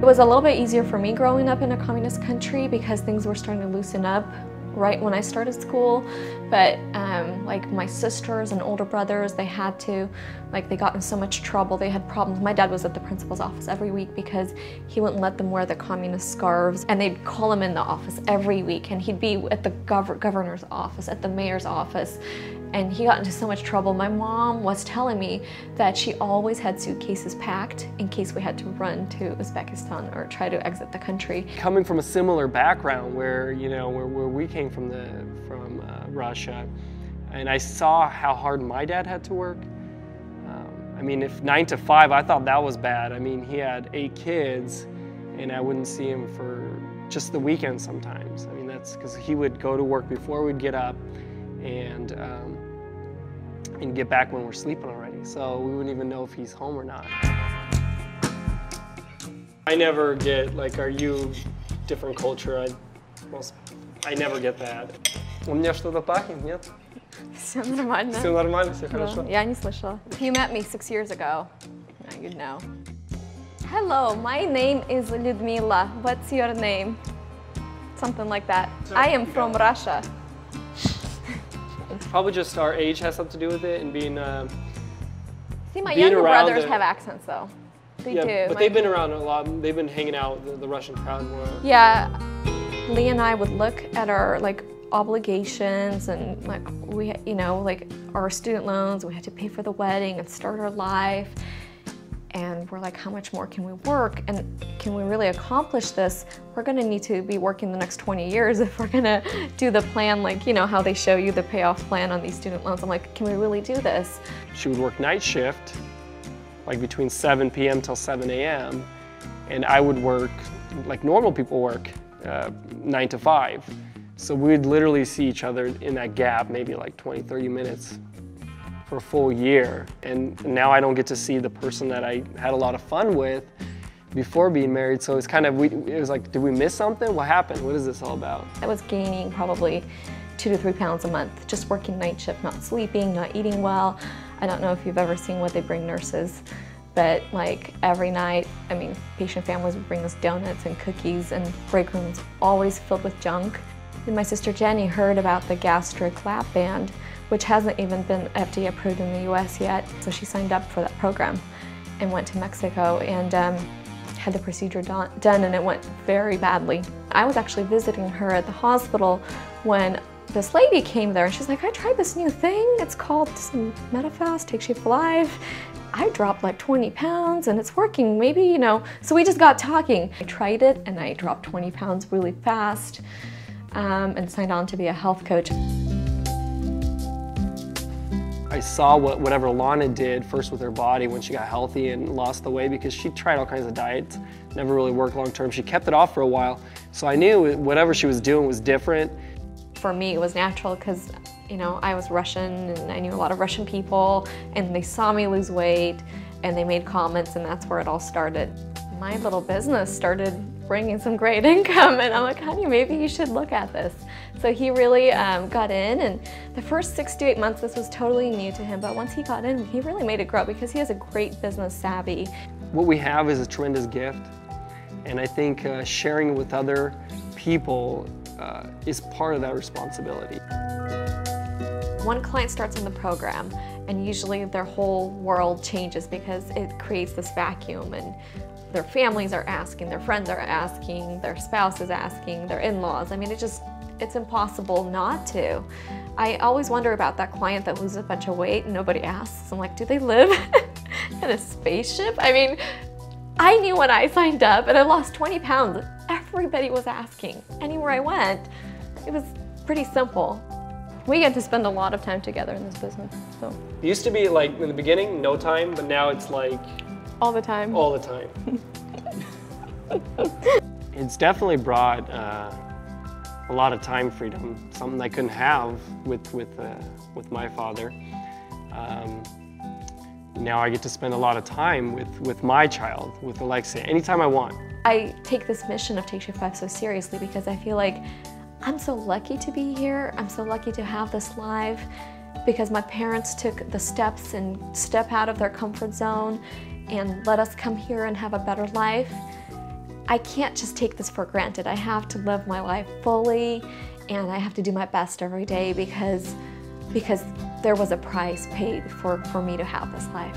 It was a little bit easier for me growing up in a communist country because things were starting to loosen up right when I started school, but like my sisters and older brothers, they had to, like they got in so much trouble, they had problems. My dad was at the principal's office every week because he wouldn't let them wear the communist scarves, and they'd call him in the office every week, and he'd be at the governor's office, at the mayor's office, and he got into so much trouble. My mom was telling me that she always had suitcases packed in case we had to run to Uzbekistan or try to exit the country. Coming from a similar background where, you know, where we came from Russia, and I saw how hard my dad had to work. I mean, if 9 to 5, I thought that was bad. I mean, he had 8 kids, and I wouldn't see him for just the weekend sometimes. I mean, that's because he would go to work before we'd get up, and get back when we're sleeping already. So we wouldn't even know if he's home or not. I never get, like, are you different culture? I never get that. У меня что-то пахнет, нет? Все нормально. Все нормально, все хорошо. Я не слышала. If you met me 6 years ago, now you'd know. Hello, my name is Lyudmila. What's your name? Something like that. I am from Russia. Probably just our age has something to do with it, and being See, my younger brothers have accents though. They do. But they've been around a lot. They've been hanging out with the Russian crowd more. Yeah, Lee and I would look at our like obligations and like we, you know, like our student loans. We had to pay for the wedding and start our life. And we're like, how much more can we work? And can we really accomplish this? We're gonna need to be working the next 20 years if we're gonna do the plan, like, you know, how they show you the payoff plan on these student loans. I'm like, can we really do this? She would work night shift, like between 7 p.m. till 7 a.m. And I would work like normal people work, 9 to 5. So we'd literally see each other in that gap, maybe like 20, 30 minutes. For a full year, and now I don't get to see the person that I had a lot of fun with before being married. So it's kind of, it was like, did we miss something? What happened? What is this all about? I was gaining probably 2 to 3 pounds a month, just working night shift, not sleeping, not eating well. I don't know if you've ever seen what they bring nurses, but like every night, I mean, patient families would bring us donuts and cookies, and break rooms always filled with junk. And my sister Jenny heard about the gastric lap band, which hasn't even been FDA approved in the US yet. So she signed up for that program and went to Mexico and had the procedure done, and it went very badly. I was actually visiting her at the hospital when this lady came there, and she's like, I tried this new thing. It's called Medifast, Take Shape Alive. I dropped like 20 pounds and it's working, maybe, you know. So we just got talking. I tried it and I dropped 20 pounds really fast and signed on to be a health coach. I saw whatever Lana did first with her body when she got healthy and lost the weight, because she tried all kinds of diets, never really worked long term. She kept it off for a while. So I knew whatever she was doing was different. For me, it was natural because, you know, I was Russian and I knew a lot of Russian people, and they saw me lose weight and they made comments, and that's where it all started. My little business started bringing some great income, and I'm like, honey, maybe you should look at this. So he really got in, and the first 6 to 8 months, this was totally new to him, but once he got in, he really made it grow because he has a great business savvy. What we have is a tremendous gift, and I think sharing it with other people is part of that responsibility. One client starts in the program, and usually their whole world changes because it creates this vacuum, and their families are asking, their friends are asking, their spouse is asking, their in-laws. I mean, it's impossible not to. I always wonder about that client that loses a bunch of weight and nobody asks. I'm like, do they live in a spaceship? I mean, I knew when I signed up and I lost 20 pounds. Everybody was asking. Anywhere I went, it was pretty simple. We get to spend a lot of time together in this business. So. It used to be like, in the beginning, no time, but now it's like, all the time. All the time. It's definitely brought a lot of time freedom, something I couldn't have with my father. Now I get to spend a lot of time with my child, with Alexia, anytime I want. I take this mission of Take Shape 5 so seriously because I feel like I'm so lucky to be here. I'm so lucky to have this life because my parents took the steps and step out of their comfort zone and let us come here and have a better life. I can't just take this for granted. I have to live my life fully, and I have to do my best every day because there was a price paid for me to have this life.